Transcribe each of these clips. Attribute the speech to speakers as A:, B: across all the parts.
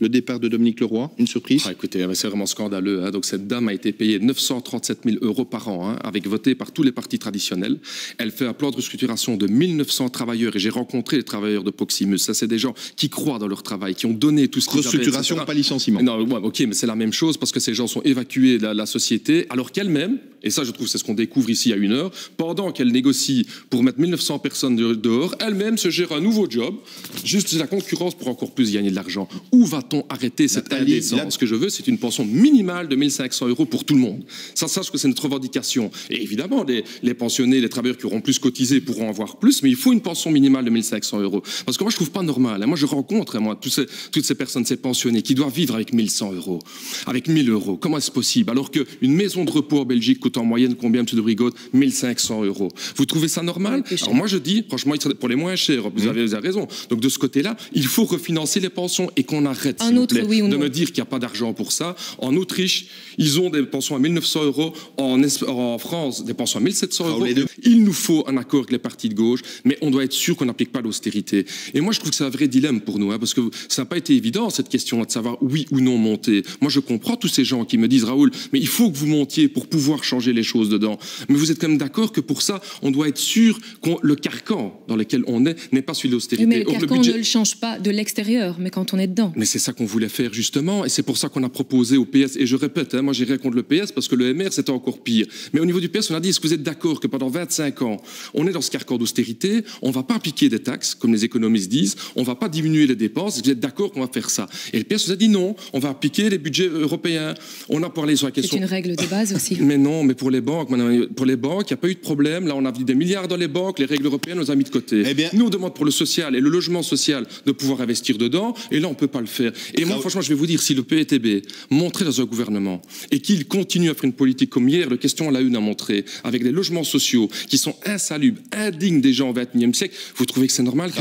A: le départ de Dominique Leroy? Une surprise?
B: Écoutez, c'est vraiment scandaleux. Donc cette dame a été payée 937 000 € par an, avec voté par tous les partis traditionnels. Elle fait un plan de restructuration de 1900 travailleurs, et j'ai rencontré les travailleurs de Proximus. Ça, c'est des gens qui croient dans leur travail, qui ont donné tout ce qu'ils avaient.
A: Restructuration, pas licenciement.
B: Non, ouais, ok, mais c'est la même chose parce que ces gens sont évacués de la société, alors qu'elle-même, et ça je trouve c'est ce qu'on découvre ici à 1 heure, pendant qu'elle négocie pour mettre 1900 personnes dehors, elle-même se gère un nouveau job, juste la concurrence pour encore plus gagner de l'argent. Où va-t-on arrêter cette indécence? Ce que je veux, c'est une pension minimale de 1500 € pour tout le monde. Ça, sache que c'est notre revendication. Et évidemment, les pensionnés, les travailleurs qui auront plus cotisé pourront en avoir plus, mais il faut une pension minimale de 1500 €. Parce que moi, je trouve pas normal. Moi, je rencontre, toutes ces personnes, ces pensionnés, qui doivent vivre avec 1100 €, avec 1000 €. Comment est-ce possible? Alors qu'une maison de repos en Belgique coûte en moyenne combien, M. de Brigotte? 1500 €. Vous trouvez ça normal? Alors moi, je dis, franchement, pour les moins chers, vous avez raison. Donc de ce côté-là, il faut refinancer les pensions et qu'on arrête, s'il vous plaît, de me dire qu'il n'y a pas d'argent pour ça. En Autriche, ils ont des pensions à 1900 €. En France, des pensions à 1700 €. Il nous faut un accord avec les partis de gauche, mais on doit être sûr qu'on n'applique pas l'austérité. Et moi, je trouve que c'est un vrai dilemme pour nous, parce que ça n'a pas été évident, cette question de savoir oui ou non monter. Moi, je comprends tous ces gens qui me disent, Raoul, mais il faut que vous montiez pour pouvoir changer les choses dedans. Mais vous êtes quand même d'accord que pour ça, on doit être sûr que le carcan dans lequel on est n'est pas celui de l'austérité.
C: Mais le carcan ne le change pas de l'extérieur, mais quand on est dedans.
B: Mais c'est ça qu'on voulait faire justement, et c'est pour ça qu'on a proposé au PS, et je répète, moi j'irai contre le PS parce que le MR c'était encore pire. Mais au niveau du PS, on a dit, est-ce que vous êtes d'accord que pendant 25 ans, on est dans ce carcan d'austérité, on ne va pas appliquer des taxes, comme les économistes disent, on ne va pas diminuer les dépenses, est-ce que vous êtes d'accord qu'on va faire ça? Et le PS nous a dit non, on va appliquer les budgets européens. On a parlé sur la question...
C: C'est une règle de base aussi.
B: Mais non, mais pour les banques, madame, pour les banques, il n'y a pas eu de problème. Là, on a mis des milliards dans les banques, les règles européennes, on les a mis de côté.
A: Eh bien...
B: Nous, on demande pour le social et le logement social de pouvoir investir dedans, et là, on ne peut pas le faire. Et moi, franchement, je vais vous dire, si le PETB montrait dans un gouvernement et qu'il continue à faire une politique comme hier, le question à la une a montré, avec des logements sociaux qui sont insalubres, indignes des gens au XXIe siècle, vous trouvez que c'est normal?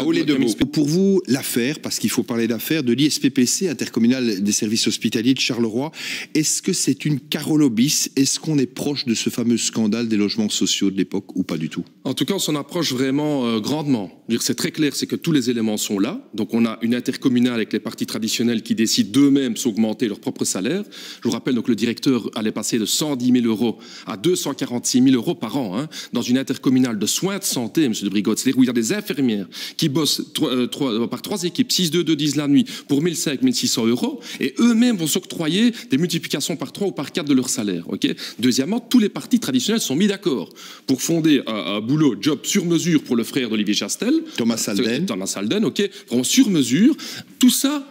A: Pour vous, l'affaire, parce qu'il faut parler d'affaires, de l'ISPPC, intercommunal des services hospitaliers de Charleroi, est-ce que c'est une Carolo bis? Est-ce qu'on est proche de ce fameux scandale des logements sociaux de l'époque ou pas du tout?
B: En tout cas, on s'en approche vraiment grandement. C'est très clair, c'est que tous les éléments sont là. Donc on a une intercommunale avec les partis traditionnels qui décident d'eux-mêmes s'augmenter leur propre salaire. Je vous rappelle donc le directeur allait passer de 110 000 € à 246 000 € par an, dans une intercommunale de soins de santé, M. de Brigotte. C'est-à-dire où il y a des infirmières qui bossent par 3 équipes, 6, 2, 2, 10 la nuit, pour 1 500, 1 600 €, et eux-mêmes vont s'octroyer des multiplications par 3 ou par 4 de leur salaire. Deuxièmement, tous les partis traditionnels sont mis d'accord pour fonder un boulot, job sur mesure pour le frère d'Olivier Chastel,
A: Thomas Salden,
B: vraiment sur mesure. Tout ça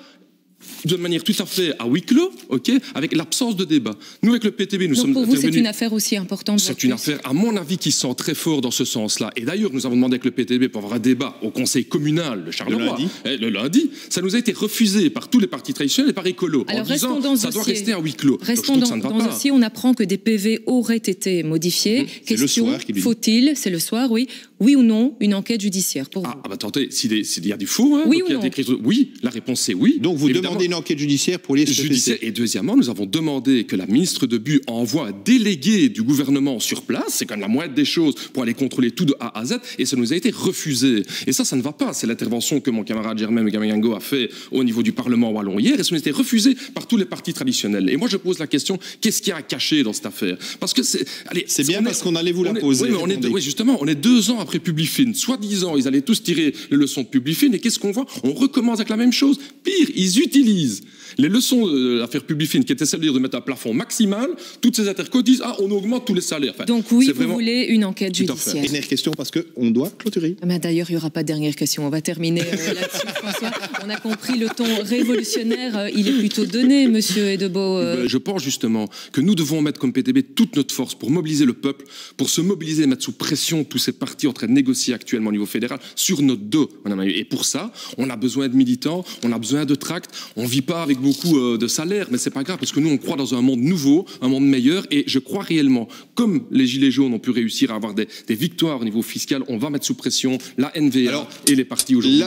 B: de manière tout à fait à huis clos, avec l'absence de débat. Nous, avec le PTB, nous sommes
C: pour vous,
B: intervenus...
C: c'est une affaire aussi importante?
B: C'est une affaire, à mon avis, qui sent très fort dans ce sens-là. Et d'ailleurs, nous avons demandé avec le PTB pour avoir un débat au conseil communal de Charleroi. Le lundi. Ça nous a été refusé par tous les partis traditionnels et par Écolo.
C: Alors,
B: en disant, ça doit rester à huis clos.
C: Restons dans ce dossier, on apprend que des PV auraient été modifiés. Question, faut-il, c'est le soir, oui ou non, une enquête judiciaire pour vous?
B: Attendez, s'il y a du faux,
C: oui ou non?
B: Oui, la réponse c'est oui.
A: Donc vous demandez une enquête judiciaire pour les SPPC.
B: Et deuxièmement, nous avons demandé que la ministre de Bu envoie un délégué du gouvernement sur place, c'est quand même la moindre des choses, pour aller contrôler tout de A à Z, et ça nous a été refusé. Et ça ne va pas. C'est l'intervention que mon camarade Germain Megayango a fait au niveau du Parlement wallon hier, et ça nous a été refusé par tous les partis traditionnels. Et moi je pose la question, qu'est-ce qu'il y a à cacher dans cette affaire? Parce que c'est bien parce qu'on allait vous la poser. Oui, justement, on est 2 ans après Publifin. Soi-disant, ils allaient tous tirer les leçons de Publifin, et qu'est-ce qu'on voit? On recommence avec la même chose. Pire, ils utilisent les leçons de l'affaire Publifin, qui était celle de mettre un plafond maximal. Toutes ces intercos disent on augmente tous les salaires.
C: Donc oui, vous voulez une enquête judiciaire.
A: Dernière question, parce qu'on doit clôturer.
C: D'ailleurs, il n'y aura pas de dernière question. On va terminer là-dessus, François. On a compris le ton révolutionnaire. Il est plutôt donné, monsieur Edebeau.
B: Je pense justement que nous devons mettre comme PTB toute notre force pour mobiliser le peuple, pour se mobiliser et mettre sous pression tous ces partis en train de négocier actuellement au niveau fédéral sur notre dos, madame. Et pour ça, on a besoin de militants, on a besoin de tracts. On ne vit pas avec beaucoup de salaire, mais c'est pas grave, parce que nous, on croit dans un monde nouveau, un monde meilleur, et je crois réellement, comme les Gilets jaunes ont pu réussir à avoir des victoires au niveau fiscal, on va mettre sous pression la NVA et les partis aujourd'hui.